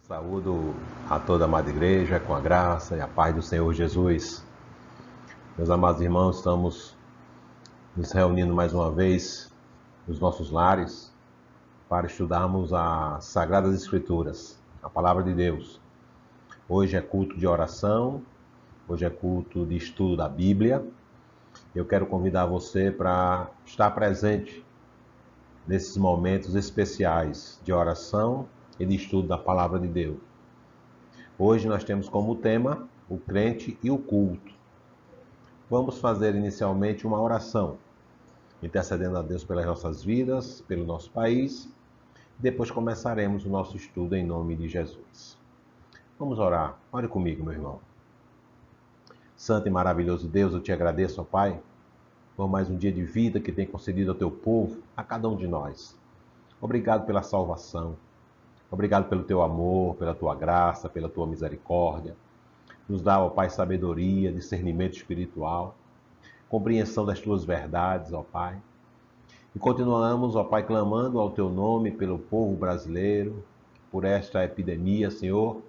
Saúdo a toda a amada igreja com a graça e a paz do Senhor Jesus. Meus amados irmãos, estamos nos reunindo mais uma vez nos nossos lares para estudarmos as Sagradas Escrituras, a Palavra de Deus. Hoje é culto de oração, hoje é culto de estudo da Bíblia. Eu quero convidar você para estar presente nesses momentos especiais de oração e de estudo da Palavra de Deus. Hoje nós temos como tema o crente e o culto. Vamos fazer inicialmente uma oração, intercedendo a Deus pelas nossas vidas, pelo nosso país. Depois começaremos o nosso estudo em nome de Jesus. Vamos orar. Ore comigo, meu irmão. Santo e maravilhoso Deus, eu te agradeço, ó Pai, por mais um dia de vida que tem concedido ao teu povo, a cada um de nós. Obrigado pela salvação. Obrigado pelo teu amor, pela tua graça, pela tua misericórdia. Nos dá, ó Pai, sabedoria, discernimento espiritual, compreensão das tuas verdades, ó Pai. E continuamos, ó Pai, clamando ao teu nome pelo povo brasileiro, por esta epidemia, Senhor,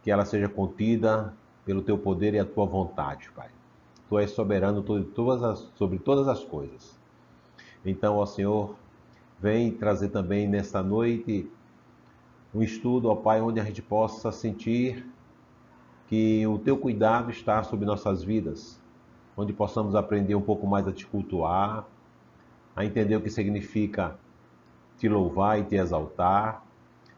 que ela seja contida pelo teu poder e a tua vontade, Pai. Tu és soberano sobre todas as coisas. Então, ó Senhor, vem trazer também nesta noite um estudo, ó Pai, onde a gente possa sentir que o teu cuidado está sobre nossas vidas, onde possamos aprender um pouco mais a te cultuar, a entender o que significa te louvar e te exaltar,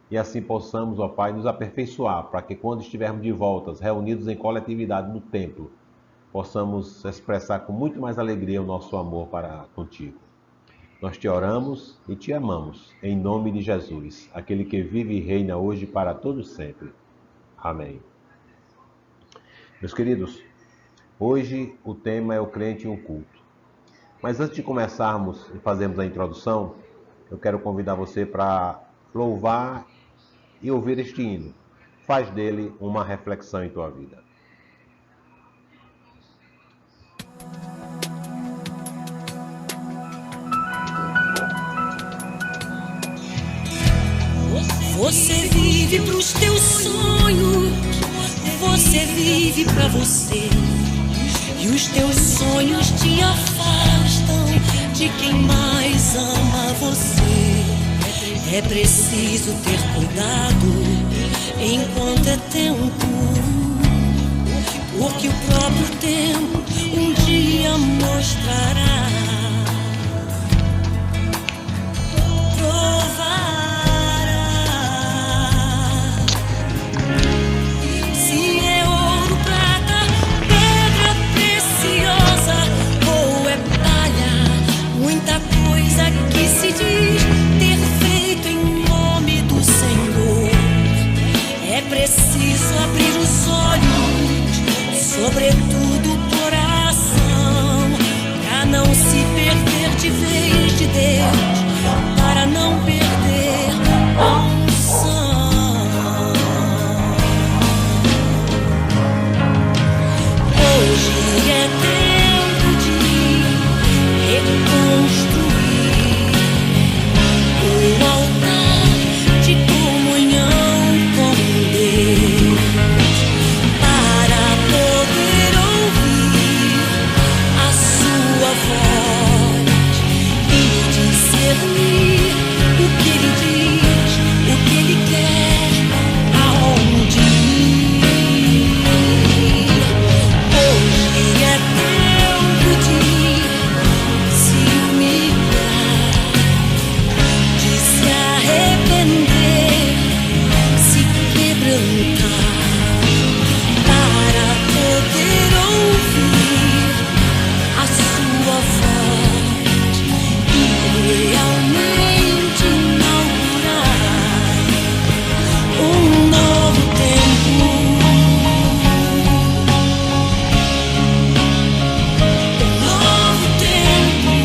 e assim possamos, ó Pai, nos aperfeiçoar, para que quando estivermos de volta, reunidos em coletividade no templo, possamos expressar com muito mais alegria o nosso amor para contigo. Nós te oramos e te amamos, em nome de Jesus, aquele que vive e reina hoje para todos sempre. Amém. Meus queridos, hoje o tema é o crente e o culto. Mas antes de começarmos e fazermos a introdução, eu quero convidar você para louvar e ouvir este hino. Faz dele uma reflexão em tua vida. Você vive pros teus sonhos, você vive pra você. E os teus sonhos te afastam de quem mais ama você. É preciso ter cuidado enquanto é tempo, porque o próprio tempo um dia mostrará. Que se diz ter feito em nome do Senhor. É preciso abrir os olhos, sobretudo o coração, para não se perder de vez de Deus, para não perder a unção. Hoje é tempo de reconstruir o altar de comunhão com Deus, para poder ouvir a sua voz e discernir o que Ele diz, o que Ele quer, aonde ir. Hoje é tempo de se humilhar, de se arrepender, se quebrantar, para poder ouvir a sua voz e realmente inaugurar um novo tempo. Um novo tempo.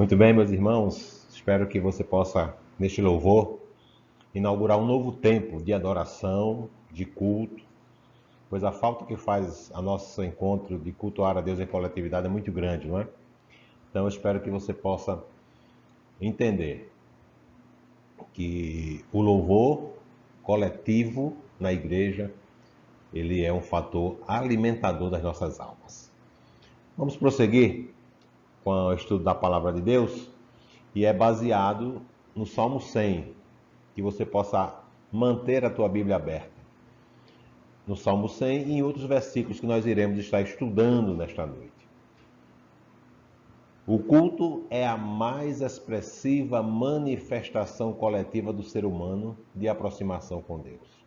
Muito bem, meus irmãos, espero que você possa, neste louvor, inaugurar um novo tempo de adoração, de culto, pois a falta que faz a nosso encontro de cultuar a Deus em coletividade é muito grande, não é? Então eu espero que você possa entender que o louvor coletivo na igreja, ele é um fator alimentador das nossas almas. Vamos prosseguir com o estudo da Palavra de Deus e é baseado no Salmo 100, que você possa manter a tua Bíblia aberta. No Salmo 100 e em outros versículos que nós iremos estar estudando nesta noite. O culto é a mais expressiva manifestação coletiva do ser humano de aproximação com Deus.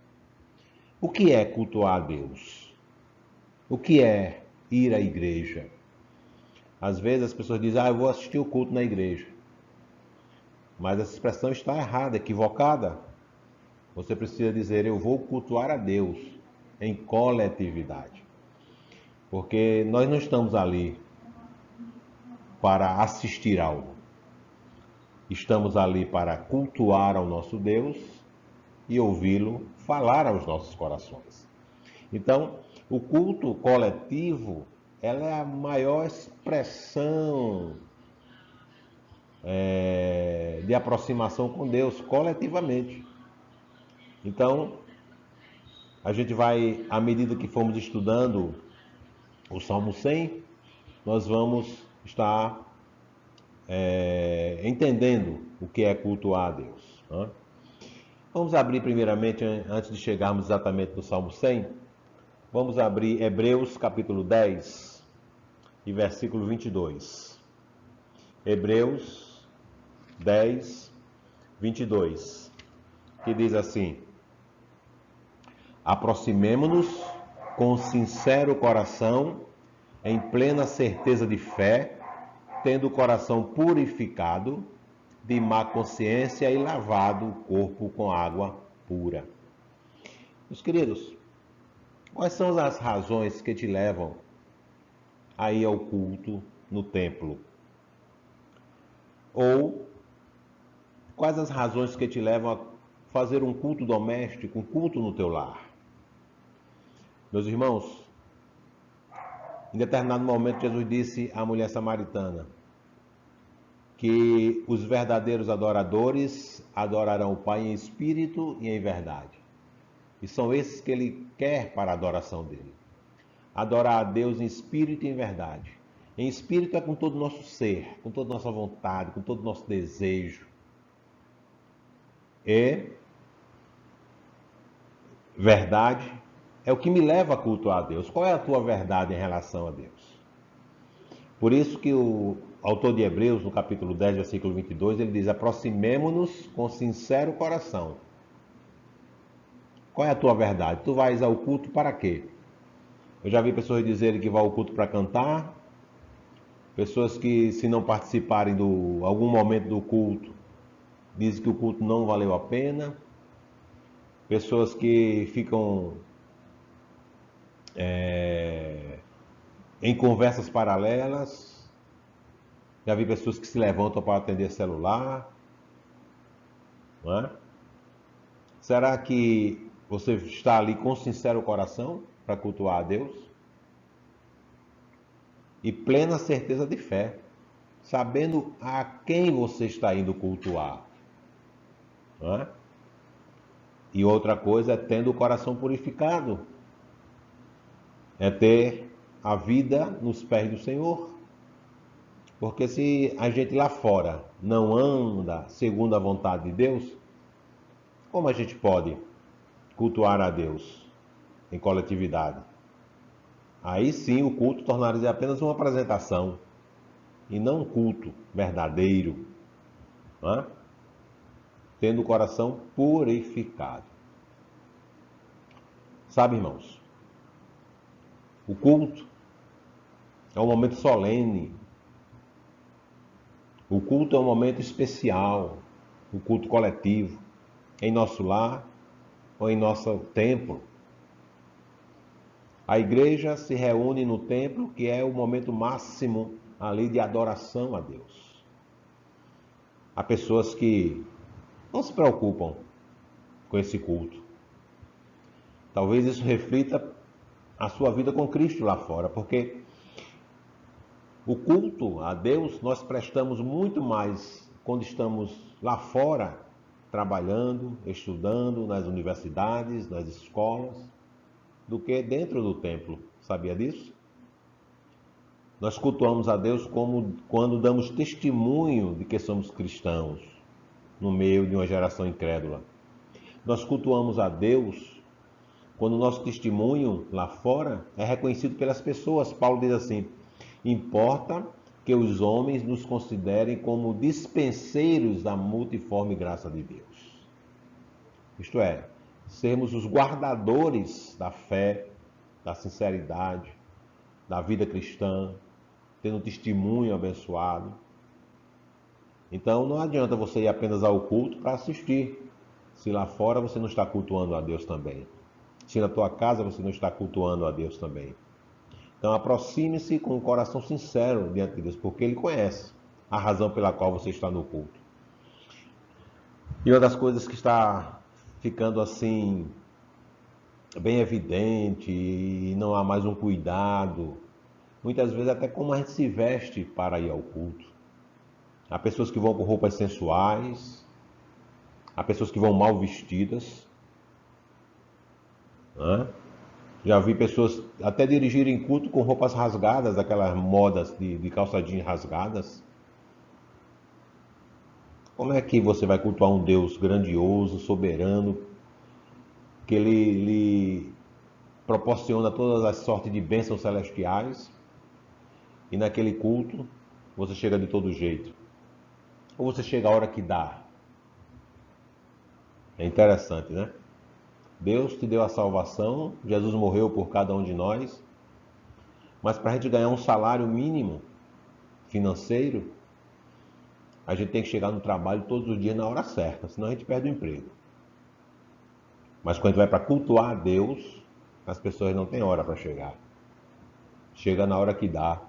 O que é cultuar a Deus? O que é ir à igreja? Às vezes as pessoas dizem, eu vou assistir o culto na igreja. Mas essa expressão está errada, equivocada. Você precisa dizer, eu vou cultuar a Deus em coletividade. Porque nós não estamos ali para assistir algo. Estamos ali para cultuar ao nosso Deus e ouvi-lo falar aos nossos corações. Então, o culto coletivo, ela é a maior expressão de aproximação com Deus, coletivamente. Então, a gente vai, à medida que formos estudando o Salmo 100, nós vamos estar entendendo o que é cultuar a Deus. Né? Vamos abrir primeiramente, antes de chegarmos exatamente no Salmo 100, vamos abrir Hebreus capítulo 10 e versículo 22. Hebreus 10, 22, que diz assim: aproximemo-nos com sincero coração, em plena certeza de fé, tendo o coração purificado de má consciência e lavado o corpo com água pura. Meus queridos, quais são as razões que te levam a ir ao culto no templo? Ou quais as razões que te levam a fazer um culto doméstico, um culto no teu lar? Meus irmãos, em determinado momento Jesus disse à mulher samaritana que os verdadeiros adoradores adorarão o Pai em espírito e em verdade. E são esses que Ele quer para a adoração dele. Adorar a Deus em espírito e em verdade. Em espírito é com todo o nosso ser, com toda a nossa vontade, com todo o nosso desejo. E verdade é o que me leva a cultuar a Deus. Qual é a tua verdade em relação a Deus? Por isso que o autor de Hebreus, no capítulo 10, versículo 22, ele diz, aproximemo-nos com sincero coração. Qual é a tua verdade? Tu vais ao culto para quê? Eu já vi pessoas dizerem que vão ao culto para cantar, pessoas que, se não participarem de algum momento do culto, dizem que o culto não valeu a pena, pessoas que ficam em conversas paralelas. Já vi pessoas que se levantam para atender celular. Não é? Será que você está ali com sincero coração para cultuar a Deus? E plena certeza de fé, sabendo a quem você está indo cultuar. Não é? E outra coisa é tendo o coração purificado. É ter a vida nos pés do Senhor. Porque se a gente lá fora não anda segundo a vontade de Deus, como a gente pode cultuar a Deus em coletividade? Aí sim o culto tornaria apenas uma apresentação e não um culto verdadeiro, não é? Tendo o coração purificado. Sabe, irmãos, o culto é um momento solene. O culto é um momento especial, o culto coletivo, em nosso lar ou em nosso templo. A igreja se reúne no templo, que é o momento máximo ali de adoração a Deus. há pessoas que não se preocupam com esse culto. Talvez isso reflita a sua vida com Cristo lá fora, porque o culto a Deus nós prestamos muito mais quando estamos lá fora, trabalhando, estudando nas universidades, nas escolas, do que dentro do templo. Sabia disso? Nós cultuamos a Deus como quando damos testemunho de que somos cristãos, no meio de uma geração incrédula. Nós cultuamos a Deus quando o nosso testemunho lá fora é reconhecido pelas pessoas. Paulo diz assim: importa que os homens nos considerem como dispenseiros da multiforme graça de Deus. Isto é, sermos os guardadores da fé, da sinceridade, da vida cristã, tendo um testemunho abençoado. Então não adianta você ir apenas ao culto para assistir, se lá fora você não está cultuando a Deus também. Se na tua casa você não está cultuando a Deus também. Então aproxime-se com um coração sincero diante de Deus, porque Ele conhece a razão pela qual você está no culto. E uma das coisas que está ficando assim, bem evidente, e não há mais um cuidado, muitas vezes até como a gente se veste para ir ao culto. Há pessoas que vão com roupas sensuais, há pessoas que vão mal vestidas. Já vi pessoas até dirigirem culto com roupas rasgadas, aquelas modas de calça jeans rasgadas. Como é que você vai cultuar um Deus grandioso, soberano, que Ele lhe proporciona todas as sortes de bênçãos celestiais, e naquele culto você chega de todo jeito? Ou você chega a hora que dá? É interessante, né? Deus te deu a salvação, Jesus morreu por cada um de nós, mas para a gente ganhar um salário mínimo financeiro, a gente tem que chegar no trabalho todos os dias na hora certa, senão a gente perde o emprego. Mas quando a gente vai para cultuar a Deus, as pessoas não têm hora para chegar. Chega na hora que dá.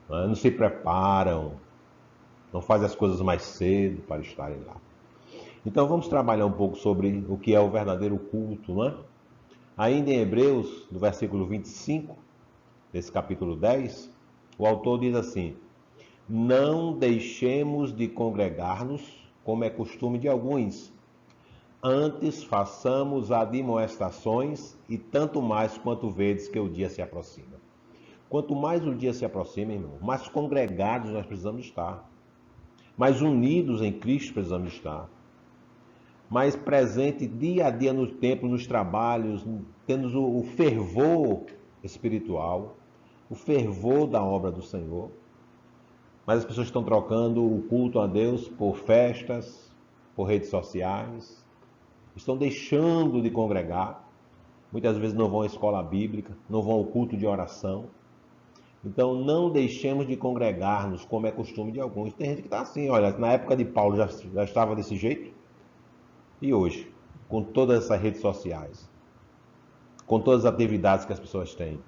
Não se preparam, não fazem as coisas mais cedo para estarem lá. Então vamos trabalhar um pouco sobre o que é o verdadeiro culto, não é? Ainda em Hebreus, no versículo 25, desse capítulo 10, o autor diz assim: não deixemos de congregar-nos, como é costume de alguns, antes façamos admoestações, e tanto mais quanto vedes que o dia se aproxima. Quanto mais o dia se aproxima, irmão, mais congregados nós precisamos estar, mais unidos em Cristo precisamos estar, mais presente dia a dia no templo, nos trabalhos, tendo o fervor espiritual, o fervor da obra do Senhor. Mas as pessoas estão trocando o culto a Deus por festas, por redes sociais, estão deixando de congregar, muitas vezes não vão à escola bíblica, não vão ao culto de oração. Então não deixemos de congregar-nos, como é costume de alguns. Tem gente que está assim, olha, na época de Paulo já estava desse jeito. E hoje, com todas essas redes sociais, com todas as atividades que as pessoas têm,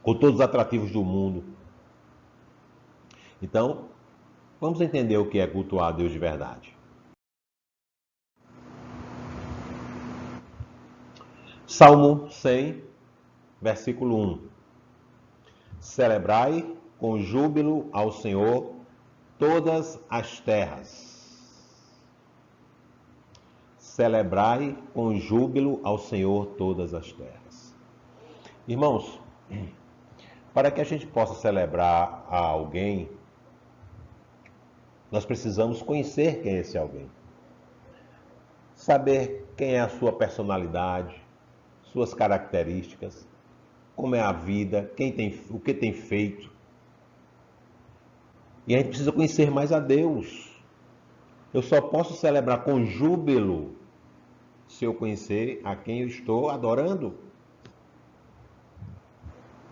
com todos os atrativos do mundo. Então, vamos entender o que é cultuar a Deus de verdade. Salmo 100, versículo 1. Celebrai com júbilo ao Senhor todas as terras. Celebrai com júbilo ao Senhor todas as terras. Irmãos, para que a gente possa celebrar a alguém, nós precisamos conhecer quem é esse alguém. Saber quem é a sua personalidade, suas características, como é a vida, o que tem feito. E a gente precisa conhecer mais a Deus. Eu só posso celebrar com júbilo se eu conhecer a quem eu estou adorando.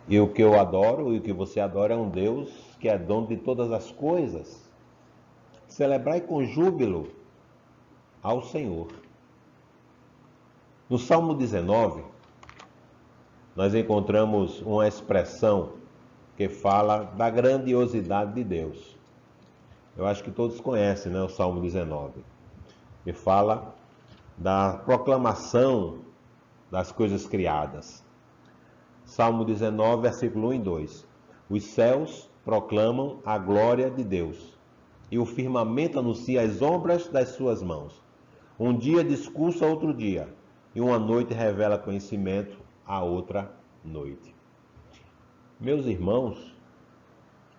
E o que eu adoro e o que você adora é um Deus que é dono de todas as coisas. Celebrai com júbilo ao Senhor. No Salmo 19, nós encontramos uma expressão que fala da grandiosidade de Deus. Eu acho que todos conhecem, né, o Salmo 19, que fala da proclamação das coisas criadas. Salmo 19, versículo 1 e 2. Os céus proclamam a glória de Deus, e o firmamento anuncia as obras das suas mãos. Um dia discursa outro dia, e uma noite revela conhecimento a outra noite. Meus irmãos,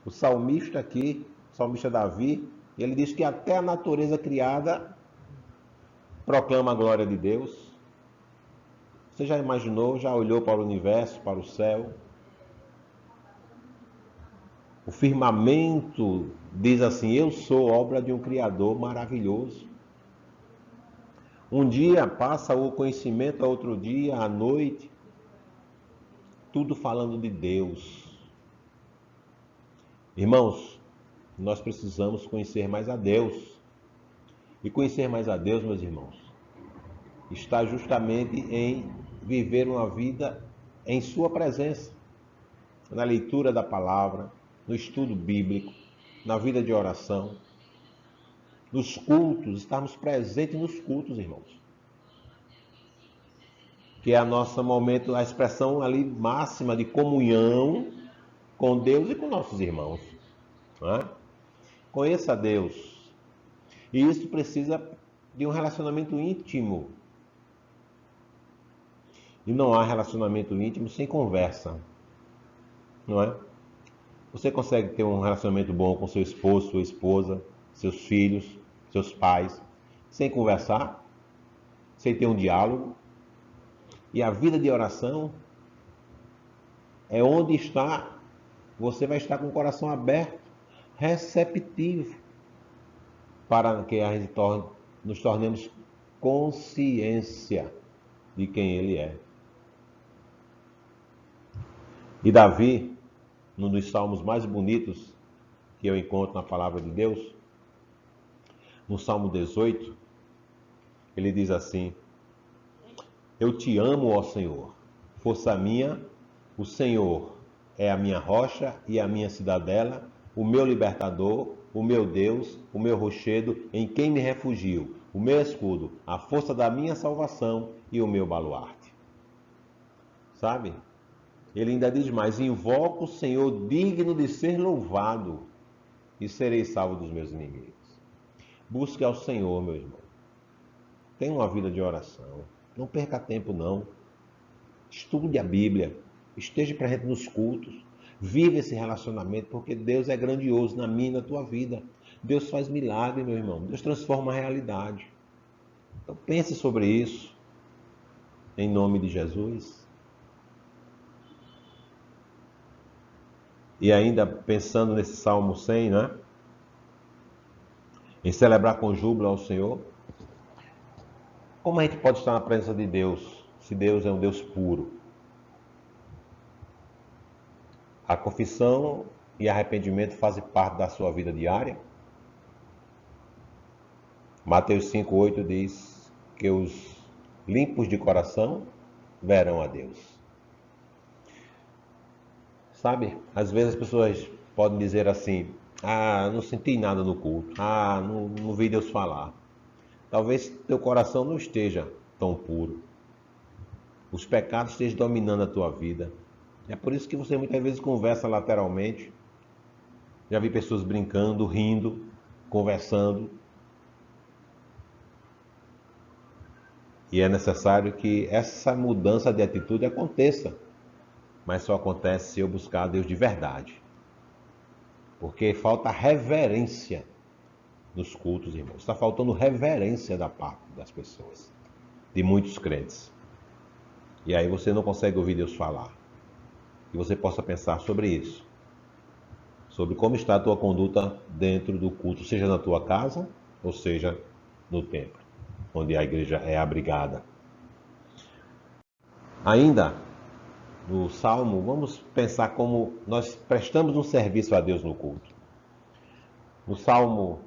o salmista aqui, o salmista Davi, ele diz que até a natureza criada proclama a glória de Deus. Você já imaginou, já olhou para o universo, para o céu? O firmamento diz assim: eu sou obra de um Criador maravilhoso. Um dia passa o conhecimento a outro dia, à noite, tudo falando de Deus. Irmãos, nós precisamos conhecer mais a Deus. E conhecer mais a Deus, meus irmãos, está justamente em viver uma vida em sua presença, na leitura da palavra, no estudo bíblico, na vida de oração, nos cultos, estarmos presentes nos cultos, irmãos. Que é a nossa momento, a expressão ali máxima de comunhão com Deus e com nossos irmãos. Não é? Conheça a Deus. E isso precisa de um relacionamento íntimo. E não há relacionamento íntimo sem conversa. Não é? Você consegue ter um relacionamento bom com seu esposo, sua esposa, seus filhos, seus pais, sem conversar, sem ter um diálogo? E a vida de oração é onde está, você vai estar com o coração aberto, receptivo, para que a gente nos tornemos consciência de quem Ele é. E Davi, num dos salmos mais bonitos que eu encontro na palavra de Deus, no Salmo 18, ele diz assim: eu te amo, ó Senhor, força minha, o Senhor é a minha rocha e a minha cidadela, o meu libertador, o meu Deus, o meu rochedo, em quem me refugio, o meu escudo, a força da minha salvação e o meu baluarte. Sabe? Ele ainda diz mais: invoco o Senhor digno de ser louvado e serei salvo dos meus inimigos. Busque ao Senhor, meu irmão. Tenha uma vida de oração. Não perca tempo, não. Estude a Bíblia. Esteja presente nos cultos. Viva esse relacionamento, porque Deus é grandioso na minha e na tua vida. Deus faz milagre, meu irmão. Deus transforma a realidade. Então pense sobre isso. Em nome de Jesus. E ainda pensando nesse Salmo 100, né? Em celebrar com júbilo ao Senhor. Como a gente pode estar na presença de Deus, se Deus é um Deus puro? A confissão e arrependimento fazem parte da sua vida diária. Mateus 5,8 diz que os limpos de coração verão a Deus. Sabe, às vezes as pessoas podem dizer assim: ah, não senti nada no culto, ah, não vi Deus falar. Talvez teu coração não esteja tão puro. Os pecados estejam dominando a tua vida. É por isso que você muitas vezes conversa lateralmente. Já vi pessoas brincando, rindo, conversando. E é necessário que essa mudança de atitude aconteça. Mas só acontece se eu buscar a Deus de verdade. Porque falta reverência nos cultos, irmãos. Está faltando reverência da parte das pessoas, de muitos crentes. E aí você não consegue ouvir Deus falar. Que você possa pensar sobre isso. Sobre como está a tua conduta dentro do culto, seja na tua casa, ou seja no templo, onde a igreja é abrigada. Ainda, no Salmo, vamos pensar como nós prestamos um serviço a Deus no culto. No Salmo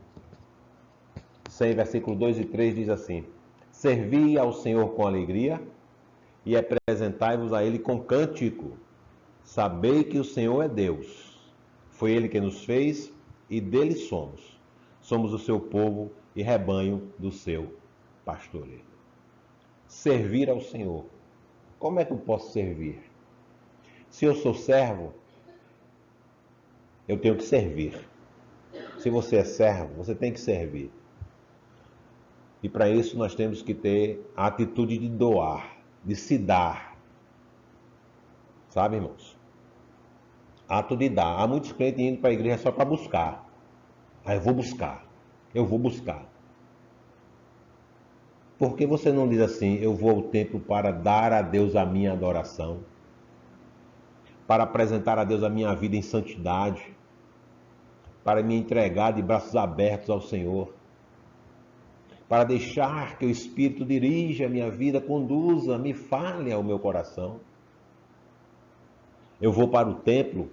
100, versículo 2 e 3 diz assim: servi ao Senhor com alegria e apresentai-vos a Ele com cântico. Sabei que o Senhor é Deus. Foi Ele que nos fez e dele somos. somos o seu povo e rebanho do seu pastoreio. Servir ao Senhor. Como é que eu posso servir? Se eu sou servo, eu tenho que servir. Se você é servo, você tem que servir. E para isso nós temos que ter a atitude de doar, de se dar. Sabe, irmãos? Ato de dar. Há muitos crentes indo para a igreja só para buscar. Eu vou buscar. Por que você não diz assim, eu vou ao templo para dar a Deus a minha adoração? Para apresentar a Deus a minha vida em santidade? Para me entregar de braços abertos ao Senhor? Para deixar que o Espírito dirija a minha vida, conduza, me fale ao meu coração? Eu vou para o templo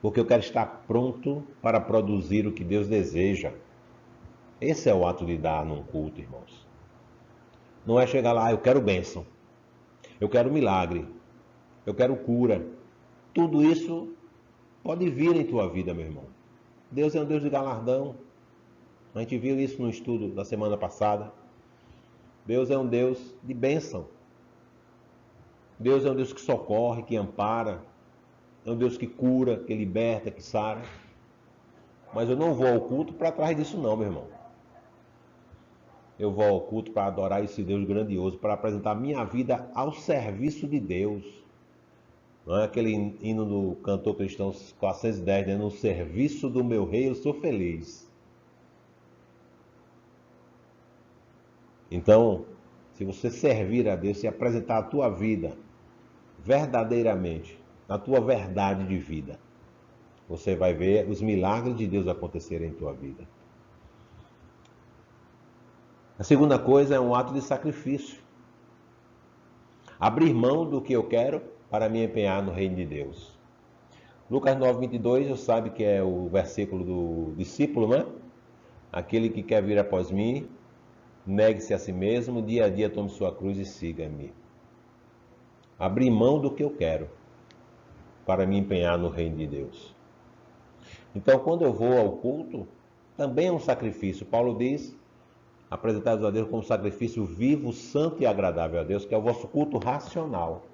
porque eu quero estar pronto para produzir o que Deus deseja. Esse é o ato de dar num culto, irmãos. Não é chegar lá, eu quero bênção, eu quero milagre, eu quero cura. Tudo isso pode vir em tua vida, meu irmão. Deus é um Deus de galardão. A gente viu isso no estudo da semana passada. Deus é um Deus de bênção. Deus é um Deus que socorre, que ampara. É um Deus que cura, que liberta, que sara. Mas eu não vou ao culto para trás disso não, meu irmão. Eu vou ao culto para adorar esse Deus grandioso, para apresentar minha vida ao serviço de Deus. Não é aquele hino do cantor cristão 410, né? No serviço do meu rei eu sou feliz. Então, se você servir a Deus, se apresentar a tua vida verdadeiramente, na tua verdade de vida, você vai ver os milagres de Deus acontecerem em tua vida. A segunda coisa é um ato de sacrifício. Abrir mão do que eu quero para me empenhar no reino de Deus. Lucas 9:22, você sabe que é o versículo do discípulo, né? Aquele que quer vir após mim, negue-se a si mesmo, dia a dia tome sua cruz e siga-me. Abrir mão do que eu quero para me empenhar no reino de Deus. Então, quando eu vou ao culto, também é um sacrifício. Paulo diz, apresentados a Deus como sacrifício vivo, santo e agradável a Deus, que é o vosso culto racional.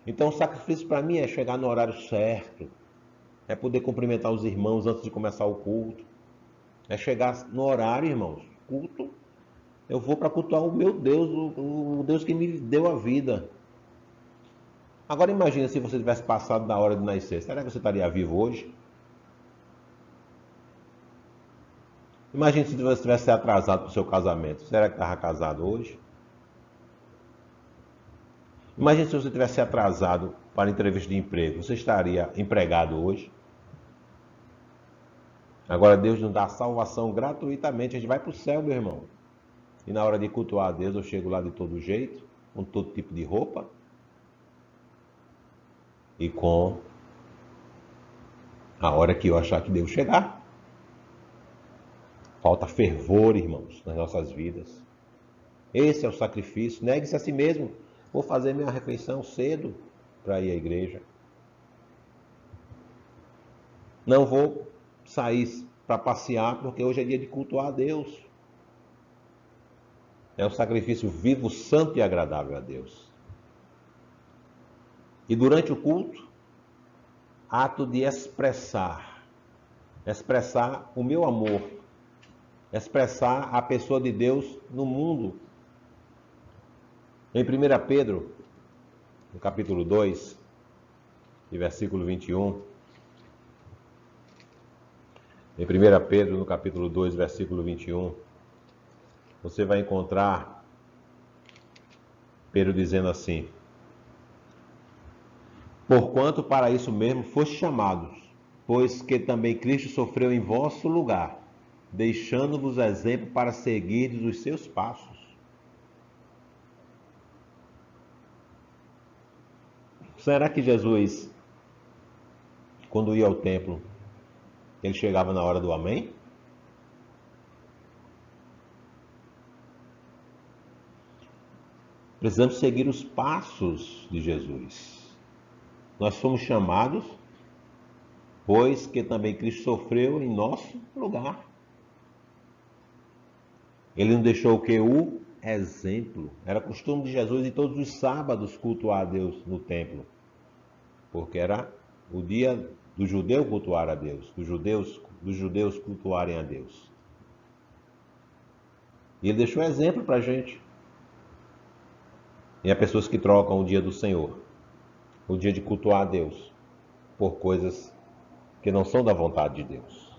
Então, o sacrifício para mim é chegar no horário certo, é poder cumprimentar os irmãos antes de começar o culto, é chegar no horário, irmãos. Culto, eu vou para cultuar o meu Deus, o Deus que me deu a vida. Agora imagina se você tivesse passado da hora de nascer. Será que você estaria vivo hoje? Imagina se você tivesse atrasado para o seu casamento. Será que estava casado hoje? Imagina se você tivesse atrasado para a entrevista de emprego. Você estaria empregado hoje? Agora Deus nos dá a salvação gratuitamente. A gente vai para o céu, meu irmão. E na hora de cultuar a Deus, eu chego lá de todo jeito, com todo tipo de roupa. E com a hora que eu achar que devo chegar. Falta fervor, irmãos, nas nossas vidas. Esse é o sacrifício. Negue-se a si mesmo. Vou fazer minha refeição cedo para ir à igreja. Não vou sair para passear, porque hoje é dia de cultuar a Deus. É um sacrifício vivo, santo e agradável a Deus. E durante o culto, ato de expressar o meu amor, expressar a pessoa de Deus no mundo. Em 1 Pedro, no capítulo 2, e versículo 21, em 1 Pedro, no capítulo 2, versículo 21, você vai encontrar Pedro dizendo assim: porquanto para isso mesmo foste chamados, pois que também Cristo sofreu em vosso lugar, deixando-vos exemplo para seguirdes os seus passos. Será que Jesus, quando ia ao templo, ele chegava na hora do amém? Precisamos seguir os passos de Jesus. Nós fomos chamados, pois que também Cristo sofreu em nosso lugar. Ele nos deixou o que? O exemplo. Era costume de Jesus de todos os sábados cultuar a Deus no templo. Porque era o dia do judeu cultuar a Deus, dos judeus cultuarem a Deus. E ele deixou exemplo para a gente. E há pessoas que trocam o dia do Senhor, o dia de cultuar a Deus, por coisas que não são da vontade de Deus.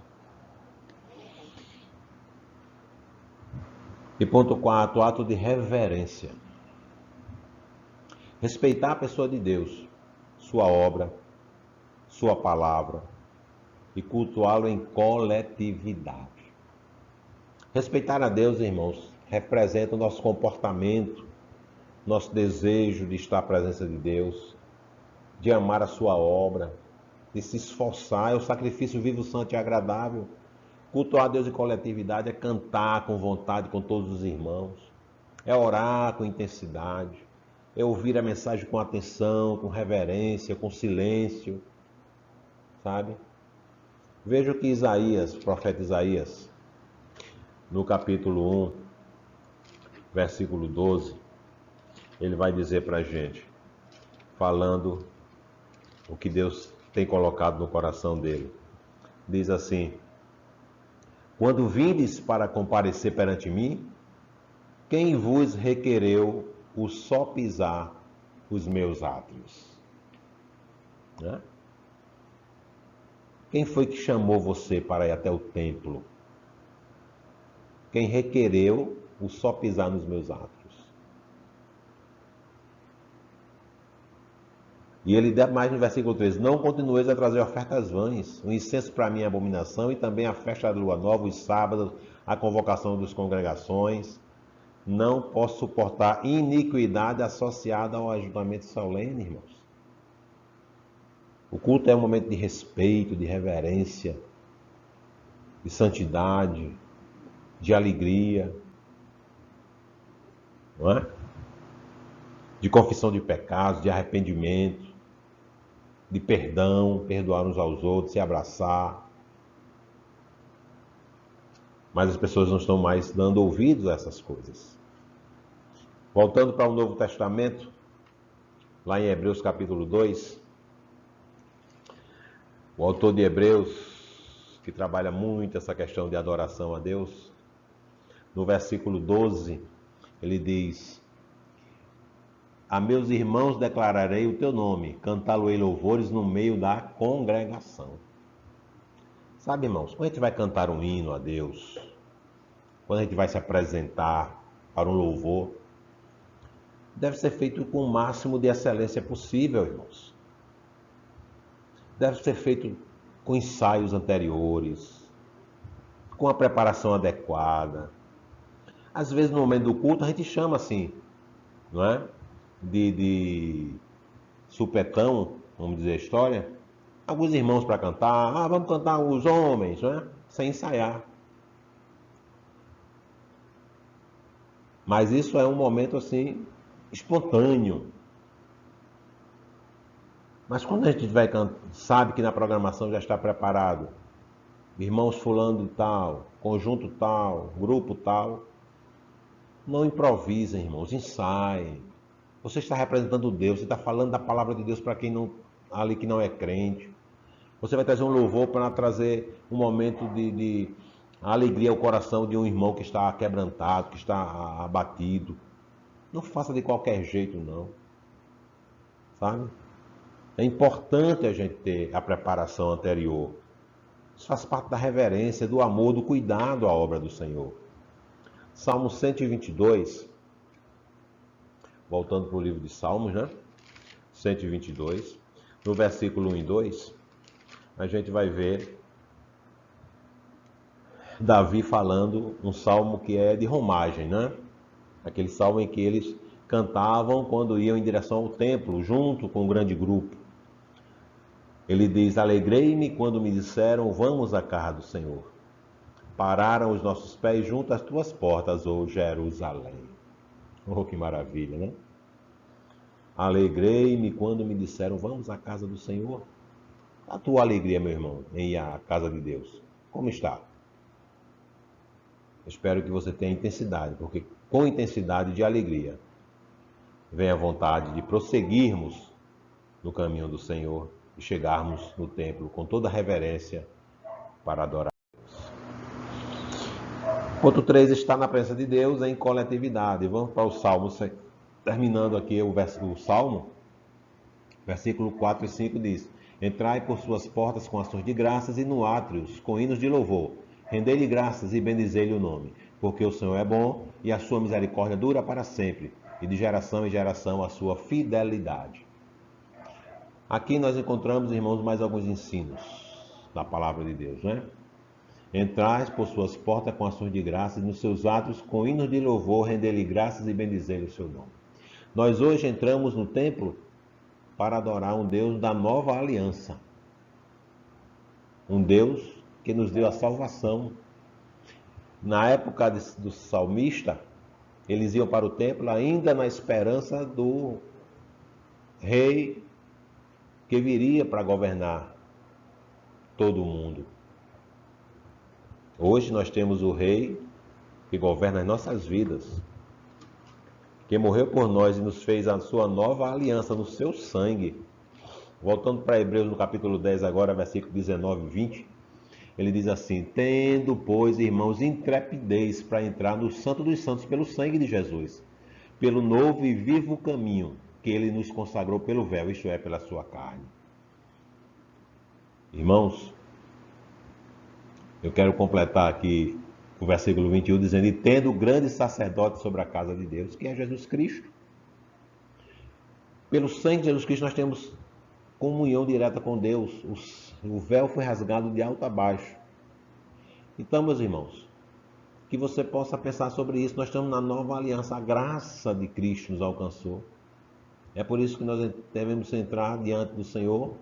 E ponto 4, ato de reverência. Respeitar a pessoa de Deus, sua obra, sua palavra e cultuá-lo em coletividade. Respeitar a Deus, irmãos, representa o nosso comportamento, nosso desejo de estar à presença de Deus, de amar a sua obra, de se esforçar, é o sacrifício vivo, santo e agradável. Cultuar a Deus em coletividade é cantar com vontade com todos os irmãos, é orar com intensidade, é ouvir a mensagem com atenção, com reverência, com silêncio, sabe? Veja o que Isaías, o profeta Isaías, no capítulo 1, versículo 12, ele vai dizer para a gente, falando o que Deus tem colocado no coração dele. Diz assim: quando vindes para comparecer perante mim, quem vos requereu o só pisar os meus átrios? Né? Quem foi que chamou você para ir até o templo? Quem requereu o só pisar nos meus átrios? E ele dá mais no versículo 13: não continueis a trazer ofertas vãs, o incenso para mim é abominação, e também a festa da lua nova, os sábados, a convocação das congregações. Não posso suportar iniquidade associada ao ajuntamento solene, irmãos. O culto é um momento de respeito, de reverência, de santidade, de alegria, não é? De confissão de pecados, de arrependimento, de perdão, perdoar uns aos outros, se abraçar. Mas as pessoas não estão mais dando ouvidos a essas coisas. Voltando para o Novo Testamento, lá em Hebreus capítulo 2, o autor de Hebreus, que trabalha muito essa questão de adoração a Deus, no versículo 12, ele diz: a meus irmãos declararei o teu nome, cantá-lo-ei louvores no meio da congregação. Sabe, irmãos, quando a gente vai cantar um hino a Deus, quando a gente vai se apresentar para um louvor, deve ser feito com o máximo de excelência possível, irmãos. Deve ser feito com ensaios anteriores, com a preparação adequada. Às vezes, no momento do culto, a gente chama assim, não é? De supetão, vamos dizer a história, alguns irmãos para cantar, vamos cantar os homens, não é? Sem ensaiar. Mas isso é um momento assim, espontâneo. Mas quando a gente vai sabe que na programação já está preparado, irmãos fulano tal, conjunto tal, grupo tal, não improvisem, irmãos, ensaiem. Você está representando Deus, você está falando da palavra de Deus para quem não, ali que não é crente. Você vai trazer um louvor para trazer um momento de alegria ao coração de um irmão que está quebrantado, que está abatido. Não faça de qualquer jeito, não. Sabe? É importante a gente ter a preparação anterior. Isso faz parte da reverência, do amor, do cuidado à obra do Senhor. Salmo 122, voltando para o livro de Salmos, né? 122, no versículo 1 e 2, a gente vai ver Davi falando um salmo que é de romagem, né? Aquele salmo em que eles cantavam quando iam em direção ao templo, junto com um grande grupo. Ele diz: alegrei-me quando me disseram, vamos à casa do Senhor. Pararam os nossos pés junto às tuas portas, ó Jerusalém. Oh, que maravilha, né? Alegrei-me quando me disseram, vamos à casa do Senhor. A tua alegria, meu irmão, em ir à casa de Deus, como está? Espero que você tenha intensidade, porque com intensidade de alegria vem a vontade de prosseguirmos no caminho do Senhor e chegarmos no templo com toda reverência para adorar. Ponto 3 está na presença de Deus em coletividade. Vamos para o Salmo, terminando aqui o Salmo, versículo 4 e 5 diz: Entrai por suas portas com ações de graças e no átrios com hinos de louvor. Rendei-lhe graças e bendizei-lhe o nome, porque o Senhor é bom e a sua misericórdia dura para sempre, e de geração em geração a sua fidelidade. Aqui nós encontramos, irmãos, mais alguns ensinos da palavra de Deus, né? Entrais por suas portas com ações de graças, nos seus atos com hinos de louvor, render-lhe graças e bendizer o seu nome. Nós hoje entramos no templo para adorar um Deus da nova aliança. Um Deus que nos deu a salvação. Na época do salmista, eles iam para o templo ainda na esperança do rei que viria para governar todo o mundo. Hoje nós temos o Rei que governa as nossas vidas, que morreu por nós e nos fez a sua nova aliança no seu sangue. Voltando para Hebreus no capítulo 10 agora, versículo 19 e 20, ele diz assim: Tendo, pois, irmãos, intrepidez para entrar no Santo dos Santos pelo sangue de Jesus, pelo novo e vivo caminho que ele nos consagrou pelo véu, isto é, pela sua carne. Irmãos, eu quero completar aqui o versículo 21 dizendo: E tendo grande sacerdote sobre a casa de Deus, que é Jesus Cristo. Pelo sangue de Jesus Cristo nós temos comunhão direta com Deus. O véu foi rasgado de alto a baixo. Então, meus irmãos, que você possa pensar sobre isso. Nós estamos na nova aliança. A graça de Cristo nos alcançou. É por isso que nós devemos entrar diante do Senhor,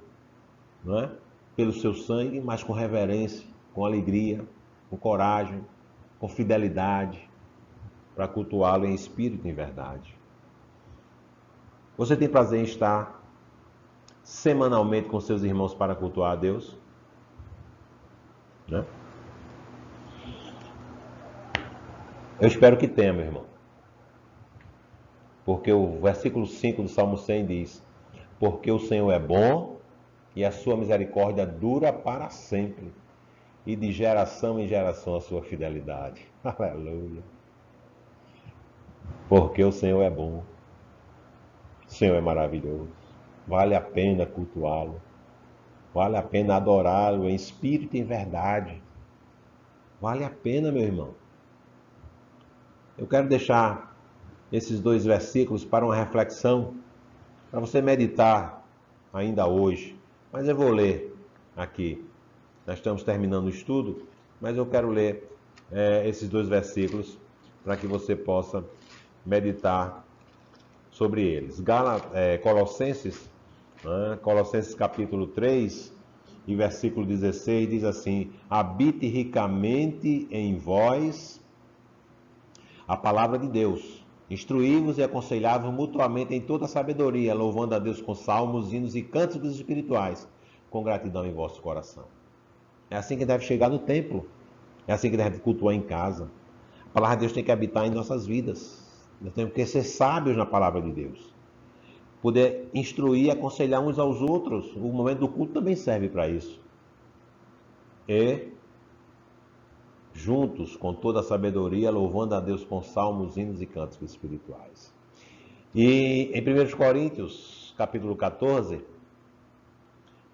não é? Pelo seu sangue, mas com reverência, com alegria, com coragem, com fidelidade, para cultuá-lo em espírito e em verdade. Você tem prazer em estar semanalmente com seus irmãos para cultuar a Deus? Né? Eu espero que tenha, meu irmão. Porque o versículo 5 do Salmo 100 diz: Porque o Senhor é bom e a sua misericórdia dura para sempre, e de geração em geração a sua fidelidade. Aleluia. Porque o Senhor é bom. O Senhor é maravilhoso. Vale a pena cultuá-lo. Vale a pena adorá-lo em espírito e em verdade. Vale a pena, meu irmão. Eu quero deixar esses 2 versículos para uma reflexão, para você meditar ainda hoje. Mas eu vou ler aqui. Nós estamos terminando o estudo, mas eu quero ler esses 2 versículos para que você possa meditar sobre eles. Colossenses, Colossenses capítulo 3 e versículo 16 diz assim: Habite ricamente em vós a palavra de Deus, instruí-vos e aconselhai-vos mutuamente em toda a sabedoria, louvando a Deus com salmos, hinos e cânticos espirituais, com gratidão em vosso coração. É assim que deve chegar no templo. É assim que deve cultuar em casa. A palavra de Deus tem que habitar em nossas vidas. Nós temos que ser sábios na palavra de Deus. Poder instruir e aconselhar uns aos outros. O momento do culto também serve para isso. E juntos, com toda a sabedoria, louvando a Deus com salmos, hinos e cânticos espirituais. E em 1 Coríntios, capítulo 14,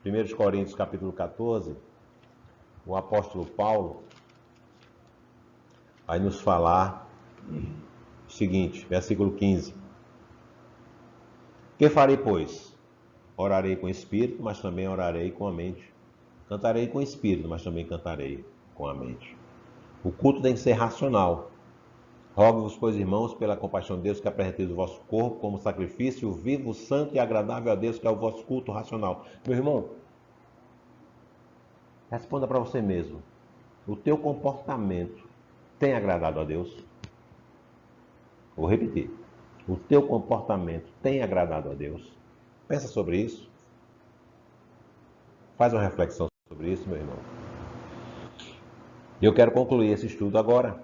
1 Coríntios, capítulo 14, o apóstolo Paulo vai nos falar o seguinte, versículo 15. Que farei, pois? Orarei com o espírito, mas também orarei com a mente. Cantarei com o espírito, mas também cantarei com a mente. O culto tem que ser racional. Rogo-vos, pois, irmãos, pela compaixão de Deus, que apresenteis o vosso corpo como sacrifício vivo, santo e agradável a Deus, que é o vosso culto racional. Meu irmão, responda para você mesmo. O teu comportamento tem agradado a Deus? Vou repetir. O teu comportamento tem agradado a Deus? Pensa sobre isso. Faz uma reflexão sobre isso, meu irmão. E eu quero concluir esse estudo agora,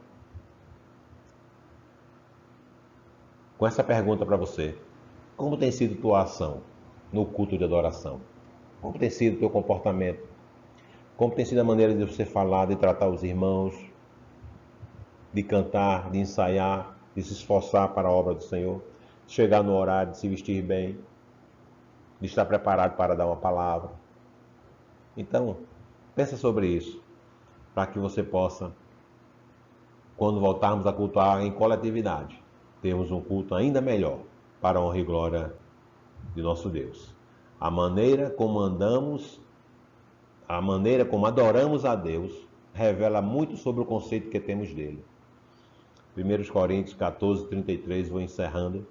com essa pergunta para você: como tem sido tua ação no culto de adoração? Como tem sido teu comportamento? Como tem sido a maneira de você falar, de tratar os irmãos, de cantar, de ensaiar, de se esforçar para a obra do Senhor, de chegar no horário, de se vestir bem, de estar preparado para dar uma palavra? Então, pensa sobre isso, para que você possa, quando voltarmos a cultuar em coletividade, termos um culto ainda melhor, para a honra e glória de nosso Deus. A maneira como adoramos a Deus revela muito sobre o conceito que temos dele. 1 Coríntios 14, 33, vou encerrando,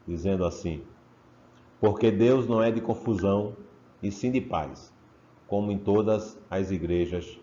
dizendo assim: porque Deus não é de confusão, e sim de paz, como em todas as igrejas